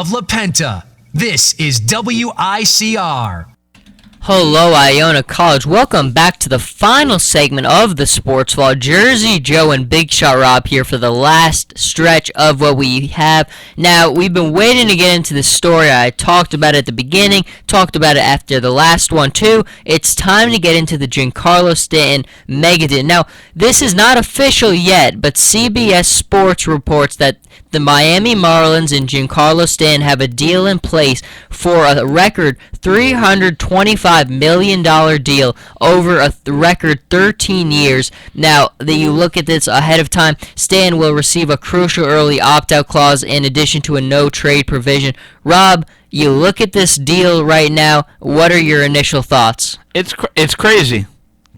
of La Penta. This is WICR. Hello, Iona College. Welcome back to the final segment of the Sports Vault. Jersey Joe and Big Shot Rob here for the last stretch of what we have. Now, we've been waiting to get into the story. I talked about it at the beginning, talked about it after the last one too. It's time to get into the Gincarlo Stanton megadeal. Now, this is not official yet, but CBS Sports reports that the Miami Marlins and Gincarlo Stanton have a deal in place for a record $325 million deal over a record 13 years. Now, that you look at this ahead of time, Stanton will receive a crucial early opt-out clause in addition to a no-trade provision. Rob, you look at this deal right now, what are your initial thoughts? It's crazy.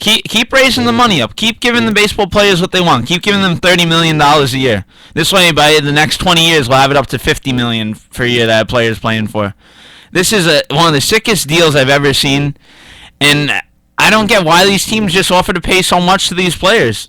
Keep raising the money up. Keep giving the baseball players what they want. Keep giving them $30 million a year. This way, by the next 20 years, we'll have it up to $50 million per year that a player's playing for. This is one of the sickest deals I've ever seen, and I don't get why these teams just offer to pay so much to these players.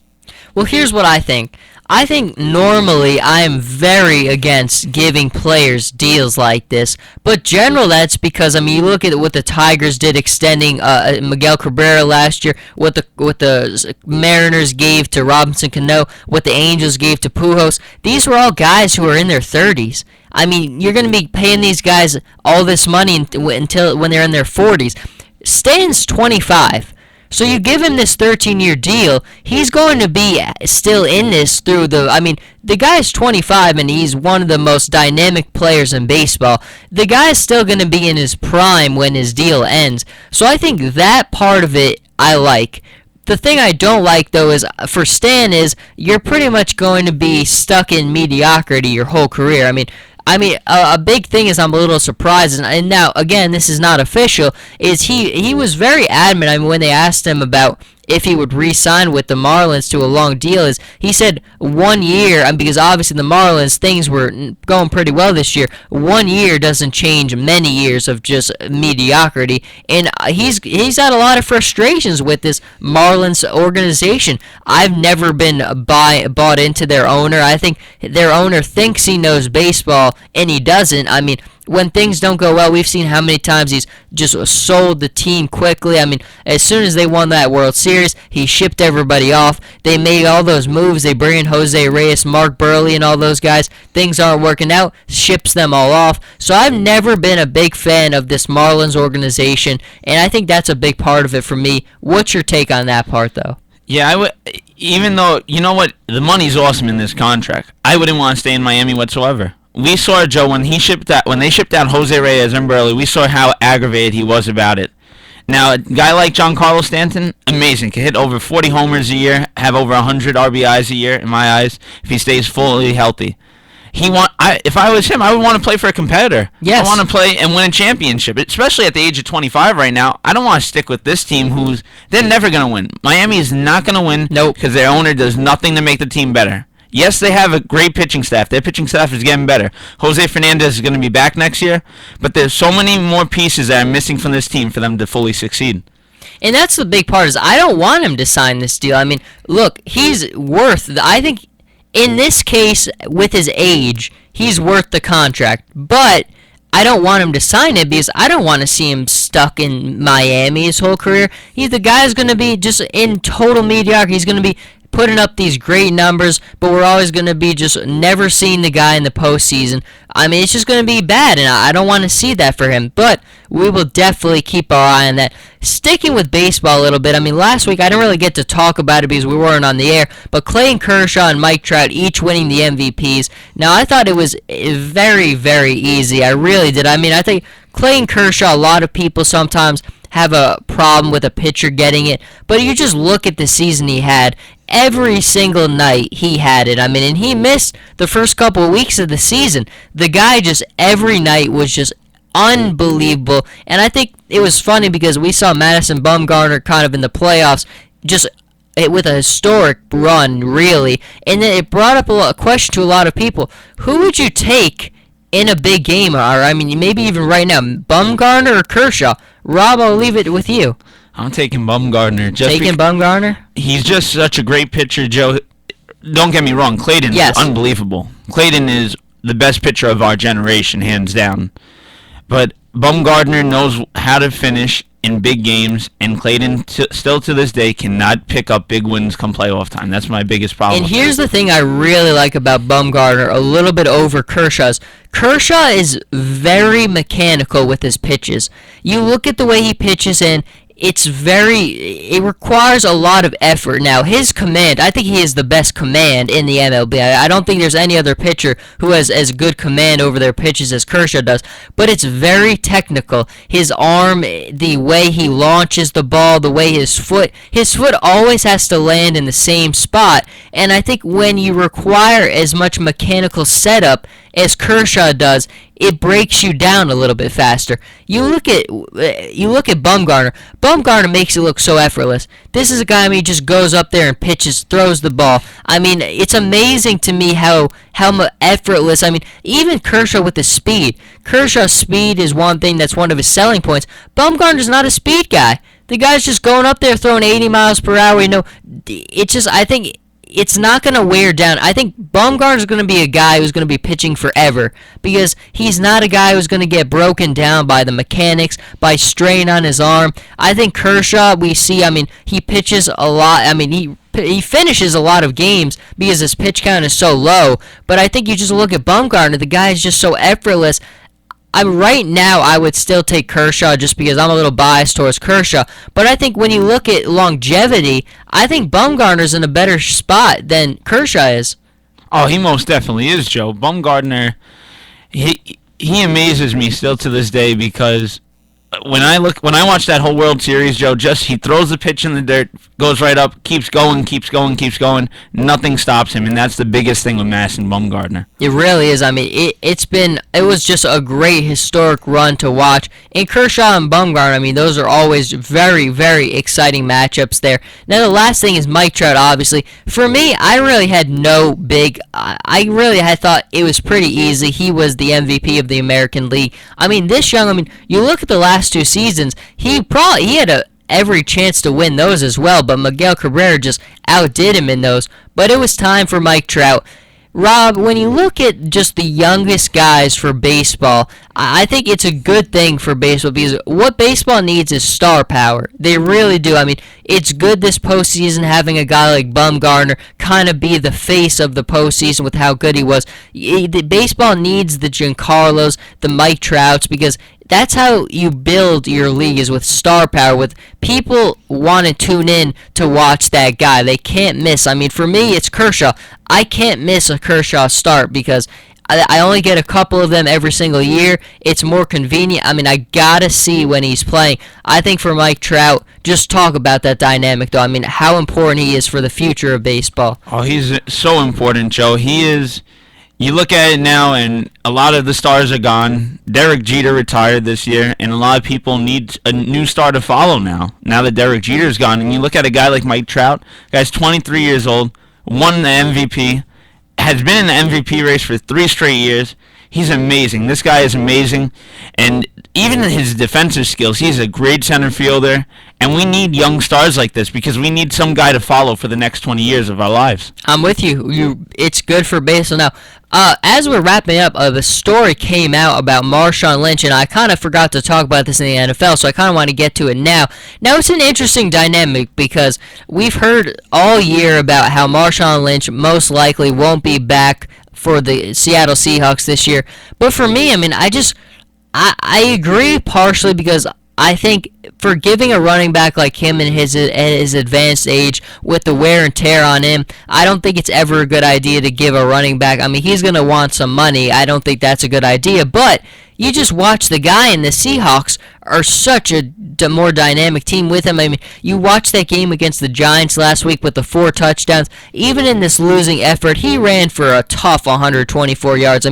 Well, here's what I think. I think normally I am very against giving players deals like this, but general that's because, I mean, you look at what the Tigers did extending Miguel Cabrera last year, what the Mariners gave to Robinson Cano, what the Angels gave to Pujols. These were all guys who are in their 30s. I mean, you're going to be paying these guys all this money until when they're in their 40s. Stanton's 25. So you give him this 13-year deal, he's going to be still in this through the guy's 25 and he's one of the most dynamic players in baseball. The guy's still going to be in his prime when his deal ends. So I think that part of it I like. The thing I don't like, though, is for Stan is you're pretty much going to be stuck in mediocrity your whole career. I mean, a big thing is I'm a little surprised, and now, again, this is not official, is he was very adamant. I mean, when they asked him about if he would re-sign with the Marlins to a long deal, is he said 1 year, because obviously the Marlins, things were going pretty well this year. 1 year doesn't change many years of just mediocrity, and he's had a lot of frustrations with this Marlins organization. I've never been bought into their owner. I think their owner thinks he knows baseball, and he doesn't. I mean, when things don't go well, we've seen how many times he's just sold the team quickly. I mean, as soon as they won that World Series, he shipped everybody off. They made all those moves. They bring in Jose Reyes, Mark Burley, and all those guys. Things aren't working out, ships them all off. So I've never been a big fan of this Marlins organization, and I think that's a big part of it for me. What's your take on that part, though? Yeah, I would. Even though, you know what, the money's awesome in this contract, I wouldn't want to stay in Miami whatsoever. We saw, Joe, when they shipped out Jose Reyes and Burley, we saw how aggravated he was about it. Now, a guy like Gincarlo Stanton, amazing. Can hit over 40 homers a year, have over 100 RBIs a year, in my eyes, if he stays fully healthy. If I was him, I would want to play for a competitor. Yes. I want to play and win a championship, especially at the age of 25 right now. I don't want to stick with this team they're never going to win. Miami is not going to win. Nope. Because their owner does nothing to make the team better. Yes, they have a great pitching staff. Their pitching staff is getting better. Jose Fernandez is going to be back next year, but there's so many more pieces that are missing from this team for them to fully succeed. And that's the big part is I don't want him to sign this deal. I mean, look, he's worth, I think in this case, with his age, he's worth the contract. But I don't want him to sign it because I don't want to see him stuck in Miami his whole career. The guy's going to be just in total mediocrity. He's going to be putting up these great numbers, but we're always going to be just never seeing the guy in the postseason. I mean, it's just going to be bad, and I don't want to see that for him, but we will definitely keep our eye on that. Sticking with baseball a little bit, I mean, last week I didn't really get to talk about it because we weren't on the air, but Clayton Kershaw and Mike Trout each winning the MVPs. Now, I thought it was very, very easy. I really did. I mean, I think Clayton Kershaw, a lot of people sometimes have a problem with a pitcher getting it, but you just look at the season he had. Every single night he had it. I mean, and he missed the first couple of weeks of the season. The guy just every night was just unbelievable. And I think it was funny because we saw Madison Bumgarner kind of in the playoffs just with a historic run, really. And then it brought up a question to a lot of people. Who would you take in a big game? Or, I mean, maybe even right now, Bumgarner or Kershaw? Rob, I'll leave it with you. I'm taking Bumgarner. Bumgarner? He's just such a great pitcher, Joe. Don't get me wrong. Clayton is unbelievable. Clayton is the best pitcher of our generation, hands down. But Bumgarner knows how to finish in big games, and Clayton still to this day cannot pick up big wins come playoff time. That's my biggest problem. And here's the thing I really like about Bumgarner, a little bit over Kershaw's. Kershaw is very mechanical with his pitches. You look at the way he pitches, and it requires a lot of effort. Now, his command, I think he is the best command in the MLB. I don't think there's any other pitcher who has as good command over their pitches as Kershaw does, but it's very technical. His arm, the way he launches the ball, the way his foot always has to land in the same spot, and I think when you require as much mechanical setup as Kershaw does, it breaks you down a little bit faster. You look at Bumgarner. Bumgarner makes it look so effortless. This is a guy, he just goes up there and pitches, throws the ball. It's amazing to me how effortless. Even Kershaw with the speed. Kershaw's speed is one thing that's one of his selling points. Bumgarner's not a speed guy. The guy's just going up there throwing 80 miles per hour. I think it's not going to wear down. I think Bumgarner's going to be a guy who's going to be pitching forever because he's not a guy who's going to get broken down by the mechanics, by strain on his arm. I think Kershaw, we see, he pitches a lot. He finishes a lot of games because his pitch count is so low. But I think you just look at Bumgarner, the guy is just so effortless. Right now, I would still take Kershaw just because I'm a little biased towards Kershaw. But I think when you look at longevity, I think Bumgarner's in a better spot than Kershaw is. Oh, he most definitely is, Joe. Bumgarner, he amazes me still to this day because when I watch that whole World Series, Joe, he throws the pitch in the dirt, goes right up, keeps going. Nothing stops him, and that's the biggest thing with Marshawn Bumgarner. It really is. It was just a great historic run to watch. And Kershaw and Bumgarner, those are always very, very exciting matchups there. Now, the last thing is Mike Trout, obviously. For me, I really had no big... I really had thought it was pretty easy. He was the MVP of the American League. You look at the last 2 seasons, he had every chance to win those as well, but Miguel Cabrera just outdid him in those. But it was time for Mike Trout. Rob, when you look at just the youngest guys for baseball, I think it's a good thing for baseball because what baseball needs is star power. They really do. It's good this postseason having a guy like Bumgarner kind of be the face of the postseason with how good he was. Baseball needs the Gincarlos, the Mike Trouts, because that's how you build your league, is with star power, with people want to tune in to watch that guy. They can't miss. For me, it's Kershaw. I can't miss a Kershaw start because I only get a couple of them every single year. It's more convenient. I gotta see when he's playing. I think for Mike Trout, just talk about that dynamic, though. How important he is for the future of baseball. Oh, he's so important, Joe. He is... You look at it now, and a lot of the stars are gone. Derek Jeter retired this year, and a lot of people need a new star to follow now that Derek Jeter's gone. And you look at a guy like Mike Trout, guy's 23 years old, won the MVP, has been in the MVP race for 3 straight years. He's amazing. This guy is amazing. And even his defensive skills, he's a great center fielder. And we need young stars like this because we need some guy to follow for the next 20 years of our lives. I'm with you. It's good for baseball. Now, as we're wrapping up, the story came out about Marshawn Lynch, and I kind of forgot to talk about this in the NFL, so I kind of want to get to it now. Now, it's an interesting dynamic because we've heard all year about how Marshawn Lynch most likely won't be back for the Seattle Seahawks this year. But for me, I agree partially because I think for giving a running back like him in his advanced age with the wear and tear on him, I don't think it's ever a good idea to give a running back. He's going to want some money. I don't think that's a good idea. But you just watch the guy, and the Seahawks are such a more dynamic team with him. You watch that game against the Giants last week with the 4 touchdowns. Even in this losing effort, he ran for a tough 124 yards.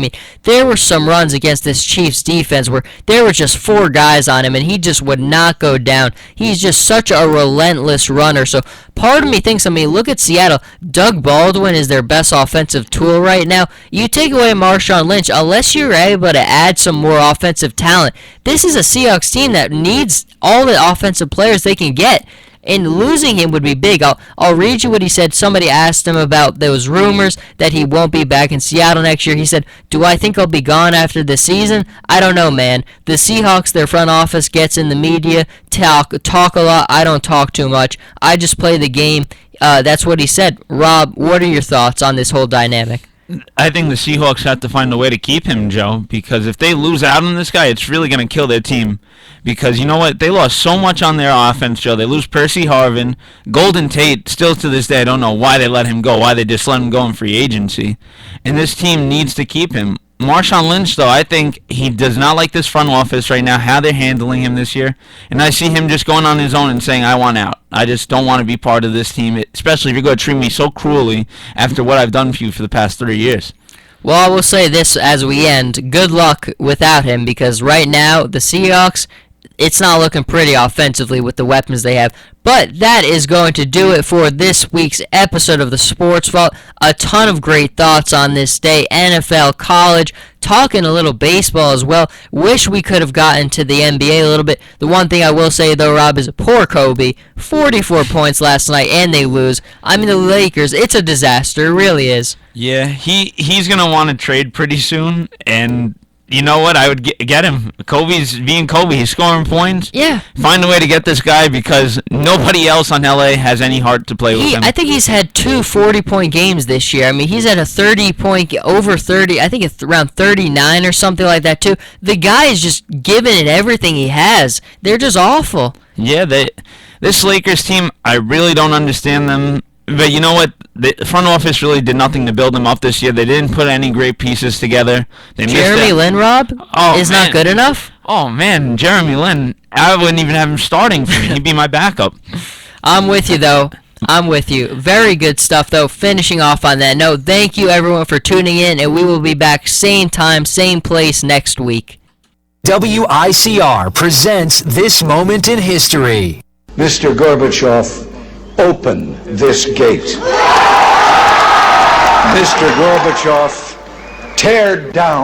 There were some runs against this Chiefs defense where there were just 4 guys on him, and he just would not go down. He's just such a relentless runner. So part of me thinks, look at Seattle. Doug Baldwin is their best offensive tool right now. You take away Marshawn Lynch, unless you're able to add some more offensive talent, this is a Seahawks team that needs all the offensive players they can get. and losing him would be big. I'll read you what he said. Somebody asked him about those rumors that he won't be back in Seattle next year. He said, "Do I think I'll be gone after the season? I don't know, man. The Seahawks, their front office gets in the media, talk a lot. I don't talk too much. I just play the game." That's what he said. Rob, what are your thoughts on this whole dynamic? I think the Seahawks have to find a way to keep him, Joe, because if they lose out on this guy, it's really going to kill their team. Because you know what? They lost so much on their offense, Joe. They lose Percy Harvin. Golden Tate, still to this day, I don't know why they let him go, why they just let him go in free agency. And this team needs to keep him. Marshawn Lynch, though, I think he does not like this front office right now, how they're handling him this year. And I see him just going on his own and saying, I want out. I just don't want to be part of this team, especially if you're going to treat me so cruelly after what I've done for you for the past 3 years. Well, I will say this as we end. Good luck without him, because right now, the Seahawks, it's not looking pretty offensively with the weapons they have. But that is going to do it for this week's episode of the Sports Vault. A ton of great thoughts on this day. NFL, college, talking a little baseball as well. Wish we could have gotten to the NBA a little bit. The one thing I will say, though, Rob, is poor Kobe. 44 points last night, and they lose. I mean, the Lakers, it's a disaster. It really is. Yeah, he's going to want to trade pretty soon, and you know what? I would get him. Kobe's being Kobe. He's scoring points. Yeah. Find a way to get this guy because nobody else on LA has any heart to play with him. I think he's had two 40-point games this year. I mean, he's had a 30-point, over 30, I think it's around 39 or something like that, too. The guy is just giving it everything he has. They're just awful. Yeah, this Lakers team, I really don't understand them. But you know what? The front office really did nothing to build them up this year. They didn't put any great pieces together. They Jeremy Lin, Rob, is man. not good enough? Oh, man, Jeremy Lin. I wouldn't even have him starting for me. He'd be my backup. I'm with you, though. I'm with you. Very good stuff, though. Finishing off on that note, thank you, everyone, for tuning in, and we will be back same time, same place next week. WICR presents This Moment in History. Mr. Gorbachev, open this gate. Mr. Gorbachev, tear down